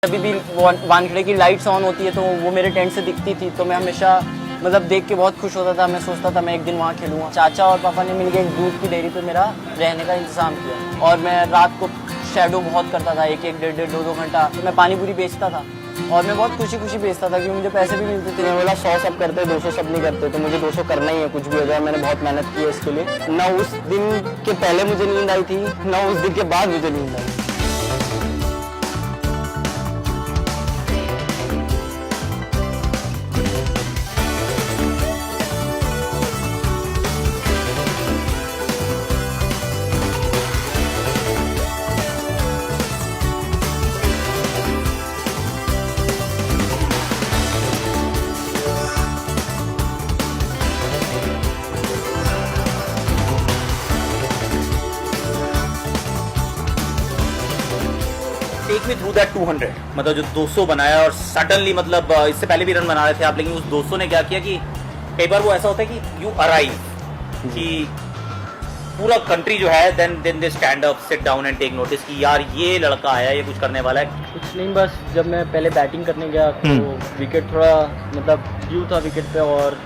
अभी भी वानखेड़े की लाइट्स ऑन होती है तो वो मेरे टेंट से दिखती थी, तो मैं हमेशा मतलब देख के बहुत खुश होता था। मैं सोचता था मैं एक दिन वहाँ खेलूँगा। चाचा और पापा ने मिलकर एक दूध की डेयरी पे मेरा रहने का इंतज़ाम किया और मैं रात को शैडो बहुत करता था, एक डेढ़ दो घंटा। तो मैं पानी पूरी बेचता था और मैं बहुत खुशी खुशी बेचता था क्योंकि मुझे पैसे भी मिलते थे। मैं बोला 100 सब करते 200 सब नहीं करते, तो मुझे 200 करना ही है, कुछ भी हो जाए। मैंने बहुत मेहनत की है इसके लिए। ना उस दिन के पहले मुझे नींद आई थी, ना उस दिन के बाद मुझे नींद आई। टेक मी थ्रू दैट 200, मतलब जो 200 बनाया और सडनली, मतलब इससे पहले भी रन बना रहे थे आप, लेकिन उस 200 ने क्या किया कि कई बार वो ऐसा होता है कि यू अराइव, कि पूरा कंट्री जो है then they stand up, sit down and take notice कि यार ये लड़का आया, ये कुछ करने वाला है। कुछ नहीं, बस जब मैं पहले बैटिंग करने गया तो विकेट थोड़ा मतलब ड्यू था विकेट पे, और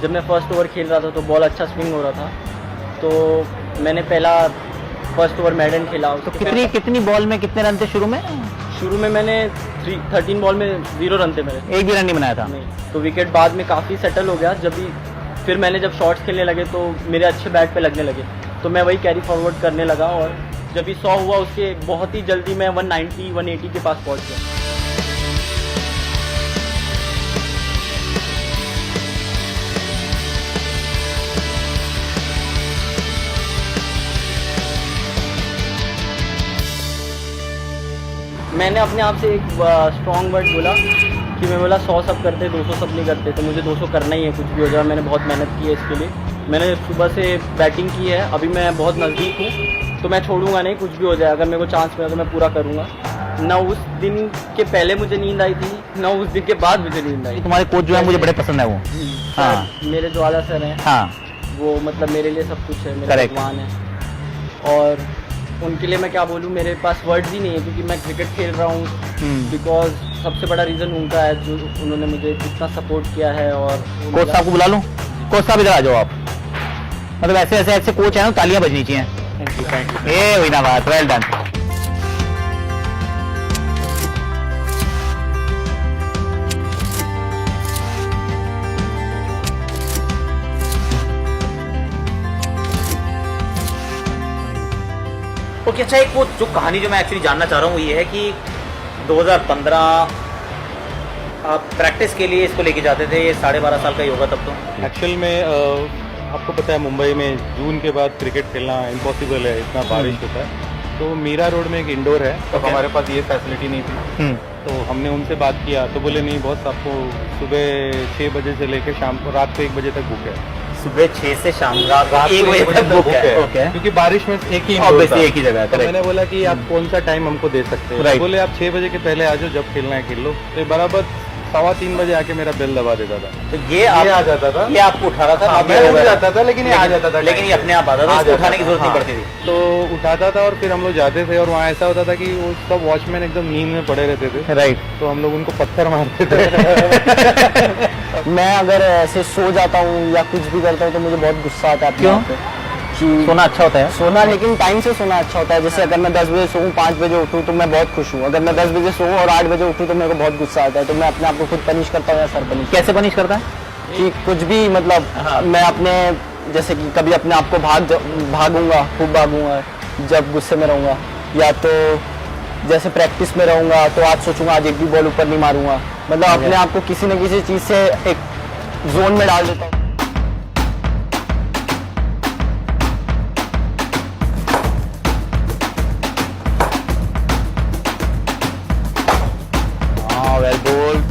जब मैं फर्स्ट ओवर खेल रहा था तो बॉल अच्छा स्विंग हो रहा था, तो मैंने पहला फर्स्ट ओवर मैडन खेला। तो कितनी बॉल में कितने रन थे शुरू में? शुरू में मैंने 13 बॉल में 0 रन थे मेरे, एक भी रन नहीं बनाया था। नहीं, तो विकेट बाद में काफ़ी सेटल हो गया। जब भी फिर मैंने जब शॉट्स खेलने लगे तो मेरे अच्छे बैट पे लगने लगे, तो मैं वही कैरी फॉरवर्ड करने लगा, और जब भी 100 हुआ उसके बहुत ही जल्दी मैं 190 180 के पास पहुंच गया। मैंने अपने आप से एक स्ट्रॉन्ग वर्ड बोला कि मैं बोला 100 सब करते 200 सब नहीं करते, तो मुझे 200 करना ही है, कुछ भी हो जाए। मैंने बहुत मेहनत की है इसके लिए। मैंने सुबह से बैटिंग की है, अभी मैं बहुत नज़दीक हूँ, तो मैं छोड़ूंगा नहीं, कुछ भी हो जाए। अगर मेरे को चांस मिला तो मैं पूरा करूँगा। ना उस दिन के पहले मुझे नींद आई थी, ना उस दिन के बाद मुझे नींद आई। तुम्हारे कोच जो है मुझे बड़े पसंद है वो। हाँ, मेरे ज्वाला सर हैं। हाँ, वो मतलब मेरे लिए सब कुछ है, मेरे भगवान है, और उनके लिए मैं क्या बोलूँ, मेरे पास वर्ड्स ही नहीं है, क्योंकि मैं क्रिकेट खेल रहा हूँ बिकॉज सबसे बड़ा रीज़न उनका है, जो उन्होंने मुझे इतना सपोर्ट किया है। और कोच साहब को बुला लो, कोच साहब इधर आ जाओ आप। मतलब ऐसे कोच है ना, तालियां बजनी चाहिए। Thank you. ये हुई ना बात, वेल डन। ओके, अच्छा, एक वो जो कहानी जो मैं एक्चुअली जानना चाह रहा हूँ वो ये है कि 2015 आप प्रैक्टिस के लिए इसको लेके जाते थे, ये 12.5 साल का ही होगा तब तो। एक्चुअल में आपको पता है मुंबई में जून के बाद क्रिकेट खेलना इम्पॉसिबल है, इतना बारिश होता है। तो मीरा रोड में एक इंडोर है, तो हमारे पास ये फैसिलिटी नहीं थी। तो हमने उनसे बात किया तो बोले नहीं बॉस, आपको सुबह 6 बजे से लेकर शाम को रात को 1 बजे तक बुक है। सुबह 6 से शाम रात 1 बजे तक बुक है। ओके, क्योंकि बारिश में एक ही एक ही जगह है। तो मैंने बोला कि आप कौन सा टाइम हमको दे सकते हैं? बोले आप 6 बजे के पहले आ जाओ, जब खेलना है खेल लो। तो बराबर 2:15 बजे आके मेरा बेल दबा देता था। तो ये आ जाता था, ये आपको उठा रहा था? हाँ, मैं उठ जाता था, लेकिन ये आ जाता था, लेकिन ये अपने आप आता था, उसको उठाने की जरूरत नहीं पड़ती थी। तो उठाता था और फिर हम लोग जाते थे, और वहाँ ऐसा होता था कि वो सब वॉचमैन एकदम नींद में पड़े रहते थे। राइट। तो हम लोग उनको पत्थर मारते थे। मैं अगर ऐसे सो जाता हूँ या कुछ भी करता हूँ तो मुझे बहुत गुस्सा आता है। क्यों? सोना अच्छा होता है। सोना, लेकिन टाइम से सोना अच्छा होता है। जैसे अगर मैं 10 बजे सोऊं 5 बजे उठूं तो मैं बहुत खुश हूँ। अगर मैं 10 बजे सोऊं और 8 बजे उठूं तो मेरे को बहुत गुस्सा आता है। तो मैं अपने आप को खुद पनिश करता हूँ या सर पनिश। कैसे पनिश करता है? कि कुछ भी मतलब मैं अपने, जैसे कि कभी अपने आप को भागूंगा, खूब भागूंगा जब गुस्से में रहूँगा, या तो जैसे प्रैक्टिस में रहूँगा तो आज सोचूंगा आज एक भी बॉल ऊपर नहीं मारूंगा। मतलब अपने आप को किसी न किसी चीज़ से एक जोन में डाल देता हूँ। Well bowled.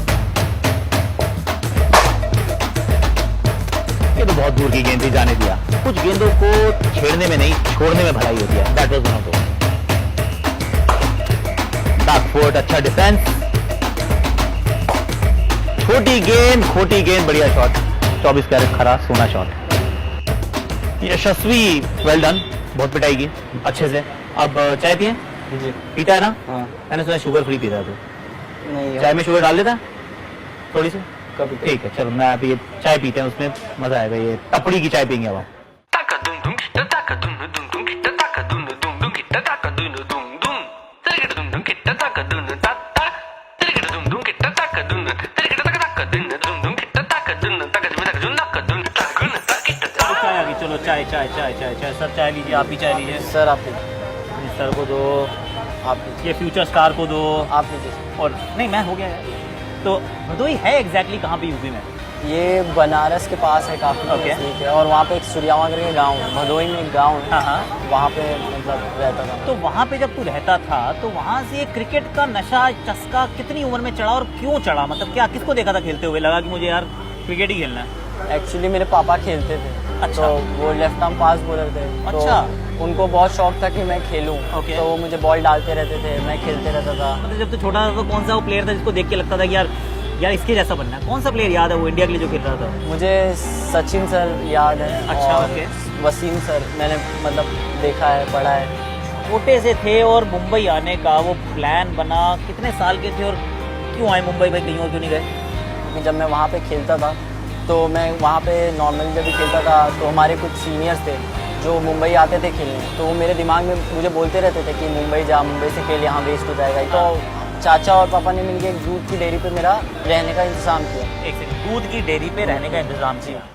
ये तो बहुत दूर की गेंद थी, जाने दिया। कुछ गेंदों को छेड़ने में नहीं, छोड़ने में भलाई होती है। That was one of those. Back foot, अच्छा डिफेंस। छोटी गेंद, खोटी गेंद, बढ़िया शॉट। 24 कैरेट खरा सोना शॉट। यशस्वी, वेल डन। बहुत पिटाई की अच्छे से। अब चाय पिए? पीता है ना? हाँ। मैंने सुना शुगर फ्री पीता है तो। नहीं चाय में शुगर डाल देता थोड़ी सी? कभी ठीक है चलो, मैं अभी ये चाय पीते हैं, उसमें मजा आएगा। ये टपड़ी की चाय पीएंगे अब हम। चाय आ गई, चलो चाय चाय चाय चाय चाय। सर चाय लीजिए, आप भी चाय लीजिए। सर आप सर को दो, आप ये फ्यूचर स्टार को दो, आप लीजिए। और नहीं मैं हो गया है। तो भदोई है एग्जैक्टली कहाँ पे यूपी में? ये बनारस के पास है, काफी Okay. नजदीक है। और वहाँ पे एक सूर्यावा करके गाँव है, भदोई में एक गाँव है, हाँ हाँ। वहाँ पे मतलब रहता था। तो वहाँ पे जब तू रहता था तो वहाँ से क्रिकेट का नशा चस्का कितनी उम्र में चढ़ा और क्यों चढ़ा? मतलब क्या किसको देखा था खेलते हुए, लगा कि मुझे यार क्रिकेट ही खेलना है? एक्चुअली मेरे पापा खेलते थे। अच्छा। तो वो लेफ्ट आर्म फास्ट बॉलर थे। अच्छा। तो उनको बहुत शौक था कि मैं खेलूं। Okay. तो वो मुझे बॉल डालते रहते थे, मैं खेलते रहता था। मतलब जब तू छोटा था तो कौन सा वो प्लेयर था जिसको देख के लगता था कि यार यार इसके जैसा बनना है? कौन सा प्लेयर याद है वो इंडिया के लिए जो खेल रहा था? मुझे सचिन सर याद है। अच्छा, और okay. वसीम सर मैंने मतलब देखा है, पढ़ा है। छोटे से थे और मुंबई आने का वो प्लान बना, कितने साल के थे और क्यों आए मुंबई में, कहीं और क्यों नहीं गए? क्योंकि जब मैं वहाँ पे खेलता था तो मैं वहाँ पे नॉर्मली जब भी खेलता था तो हमारे कुछ सीनियर्स थे जो मुंबई आते थे खेलने। तो वो मेरे दिमाग में मुझे बोलते रहते थे कि मुंबई जा, मुंबई से खेल, यहाँ वेस्ट हो जाएगा। तो चाचा और पापा ने मिलकर एक दूध की डेयरी पे मेरा रहने का इंतज़ाम किया। एक सेकंड, दूध की डेयरी पे रहने का इंतजाम किया।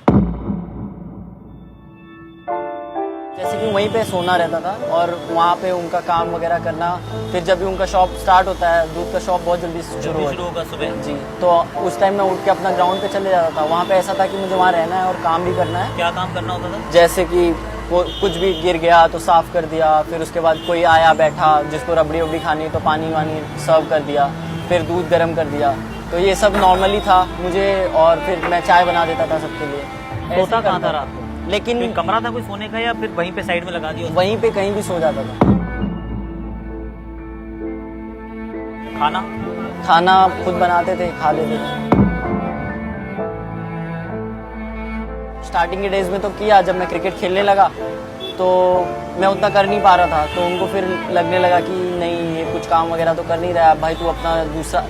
जैसे कि वहीं पे सोना रहता था और वहाँ पे उनका काम वगैरह करना। फिर जब भी उनका शॉप स्टार्ट होता है, दूध का शॉप बहुत जल्दी शुरू शुरू होता होगा सुबह। है। जी। तो उस टाइम मैं उठ के अपना ग्राउंड पे चले जाता था। वहाँ पे ऐसा था कि मुझे वहाँ रहना है और काम भी करना है। क्या काम करना होता था? जैसे कि कुछ भी गिर गया तो साफ कर दिया, फिर उसके बाद कोई आया बैठा जिसको रबड़ी वबड़ी खानी तो पानी वानी सर्व कर दिया, फिर दूध गर्म कर दिया। तो ये सब नॉर्मली था मुझे। और फिर मैं चाय बना देता था सबके लिए। ऐसे सोता कहाँ करता था रात को? लेकिन कोई कमरा था कोई सोने का या फिर वहीं पे साइड में लगा दिया? वहीं पे कहीं भी सो जाता था। खाना खाना खुद बनाते थे, खा लेते थे। स्टार्टिंग के डेज में तो किया, जब मैं क्रिकेट खेलने लगा तो मैं उतना कर नहीं पा रहा था। तो उनको फिर लगने लगा कि नहीं ये कुछ काम वगैरह तो कर नहीं रहा है, भाई तू अपना दूसरा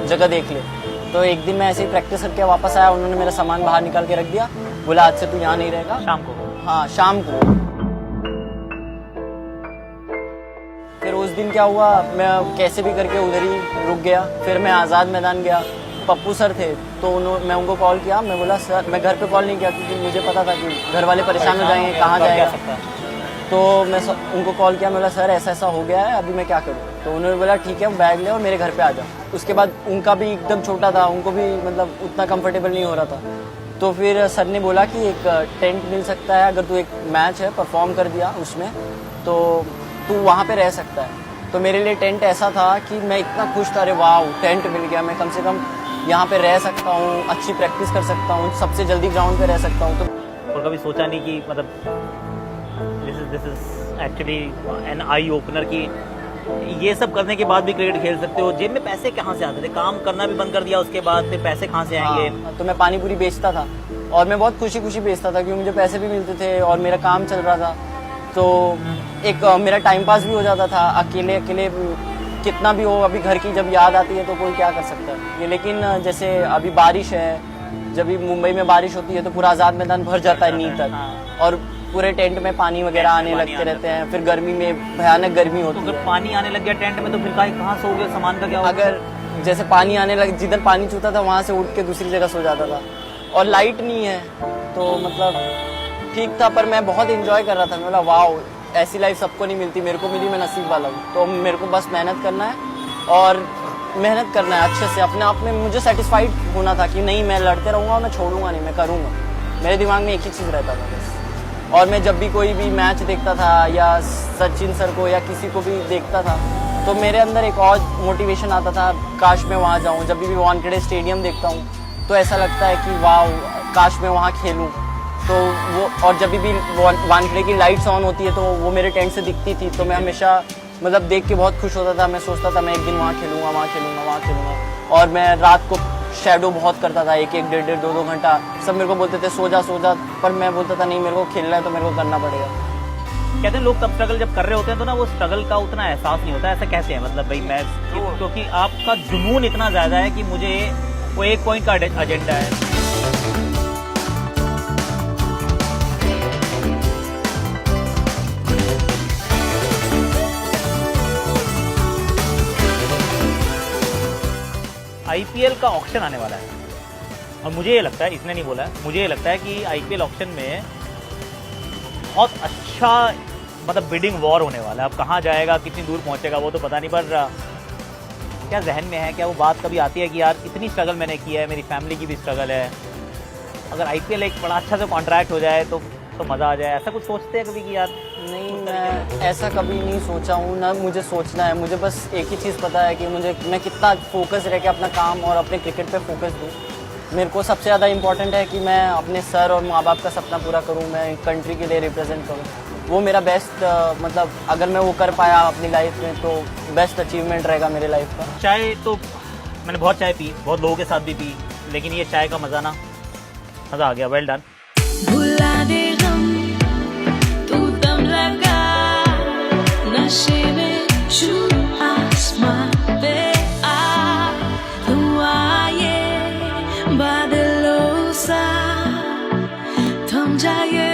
जगह देख ले। तो एक दिन मैं ऐसे ही प्रैक्टिस करके वापस आया, उन्होंने मेरा सामान बाहर निकाल के रख दिया, बोला आज से तू यहाँ नहीं रहेगा। शाम को? हाँ, शाम को। फिर उस दिन क्या हुआ, मैं कैसे भी करके उधर ही रुक गया। फिर मैं आज़ाद मैदान गया, पप्पू सर थे तो मैं उनको कॉल किया। मैं बोला सर, मैं घर पे कॉल नहीं किया क्योंकि मुझे पता था कि घर वाले परेशान हो जाएंगे, कहाँ जाएगा। तो मैं उनको कॉल किया, मैं बोला सर ऐसा ऐसा हो गया है, अभी मैं क्या करूँ। तो उन्होंने बोला ठीक है बैग ले और मेरे घर पे आ जाओ। उसके बाद उनका भी एकदम छोटा था, उनको भी मतलब उतना कंफर्टेबल नहीं हो रहा था। तो फिर सर ने बोला कि एक टेंट मिल सकता है, अगर तू एक मैच है परफॉर्म कर दिया उसमें तो तू वहाँ पे रह सकता है। तो मेरे लिए टेंट ऐसा था कि मैं इतना खुश था, अरे वाह टेंट मिल गया, मैं कम से कम यहाँ पे रह सकता हूँ, अच्छी प्रैक्टिस कर सकता हूँ, सबसे जल्दी ग्राउंड पे रह सकता हूँ। तो और कभी सोचा नहीं कि मतलब this is actually an eye opener की ये सब करने के बाद भी क्रिकेट खेल सकते हो? जेब में पैसे कहाँ से आते थे? काम करना भी बंद कर दिया उसके बाद, फिर पैसे कहाँ से आएंगे? हाँ, तो मैं पानी पूरी बेचता था और मैं बहुत खुशी खुशी बेचता था क्योंकि मुझे पैसे भी मिलते थे और मेरा काम चल रहा था। तो एक मेरा टाइम पास भी हो जाता था। अकेले अकेले कितना भी हो, अभी घर की जब याद आती है तो कोई क्या कर सकता है ये। लेकिन जैसे अभी बारिश है, जब भी मुंबई में बारिश होती है तो पूरा आज़ाद मैदान भर जाता है नी तक और पूरे टेंट में पानी वगैरह आने लगते रहते हैं। फिर गर्मी में भयानक गर्मी तो होती अगर है। पानी आने लग गया टेंट में तो फिर कहाँ सोओगे? सामान का क्या होगा? अगर जैसे पानी आने लग, जिधर पानी छूता था वहाँ से उठ के दूसरी जगह सो जाता था। और लाइट नहीं है तो मतलब ठीक था, पर मैं बहुत इंजॉय कर रहा था। मैं बोला वाओ ऐसी लाइफ सबको नहीं मिलती, मेरे को मिली, मैं नसीब वाला हूँ। तो मेरे को बस मेहनत करना है और मेहनत करना है अच्छे से। अपने आप में मुझे सेटिस्फाइड होना था कि नहीं मैं लड़ते रहूँगा, मैं छोड़ूंगा नहीं, मैं करूँगा। मेरे दिमाग में एक ही चीज़ रहता था बस। और मैं जब भी कोई भी मैच देखता था या सचिन सर को या किसी को भी देखता था तो मेरे अंदर एक और मोटिवेशन आता था, काश मैं वहाँ जाऊँ। जब भी वानखेड़े स्टेडियम देखता हूँ तो ऐसा लगता है कि वाह काश मैं वहाँ खेलूँ। तो वो, और जब भी वानखेड़े की लाइट्स ऑन होती है तो वो मेरे टेंट से दिखती थी तो मैं हमेशा मतलब देख के बहुत खुश होता था। मैं सोचता था मैं एक दिन वहाँ खेलूँगा, वहाँ खेलूँगा, वहाँ खेलूँगा। और मैं रात को शैडो बहुत करता था, एक एक डेढ़ डेढ़ दो घंटा। सब मेरे को बोलते थे सो जा, पर मैं बोलता था नहीं मेरे को खेलना है तो मेरे को करना पड़ेगा। कहते हैं लोग तब स्ट्रगल जब कर रहे होते हैं तो ना वो स्ट्रगल का उतना एहसास नहीं होता, ऐसा कहते हैं। मतलब भाई मैं, क्योंकि आपका जुनून इतना ज्यादा है कि मुझे वो एक पॉइंट का एजेंडा है। आईपीएल का ऑक्शन आने वाला है और मुझे ये लगता है, इसने नहीं बोला है, मुझे ये लगता है कि आईपीएल ऑक्शन में बहुत अच्छा मतलब बिडिंग वॉर होने वाला है। अब कहाँ जाएगा, कितनी दूर पहुंचेगा वो तो पता नहीं, पर क्या जहन में है, क्या वो बात कभी आती है कि यार इतनी स्ट्रगल मैंने की है, मेरी फैमिली की भी स्ट्रगल है, अगर आईपीएल एक बड़ा अच्छा सा कॉन्ट्रैक्ट हो जाए तो मज़ा आ जाए, ऐसा कुछ सोचते हैं कभी कि यार? नहीं, मैं ऐसा कभी नहीं सोचा हूँ, ना मुझे सोचना है। मुझे बस एक ही चीज़ पता है कि मैं कितना फोकस रह के अपना काम और अपने क्रिकेट पे फोकस दूँ। मेरे को सबसे ज़्यादा इम्पोर्टेंट है कि मैं अपने सर और माँ बाप का सपना पूरा करूँ, मैं कंट्री के लिए रिप्रेजेंट करूँ। वो मेरा बेस्ट मतलब अगर मैं वो कर पाया अपनी लाइफ में तो बेस्ट अचीवमेंट रहेगा मेरे लाइफ का। चाय तो मैंने बहुत चाय पी, बहुत लोगों के साथ भी पी, लेकिन ये चाय का मज़ा आ गया। Well done. भुला दे हम, तू दम लगा नशे में, छू आसमां पे आ, धुआं ये बादलों सा थम जाए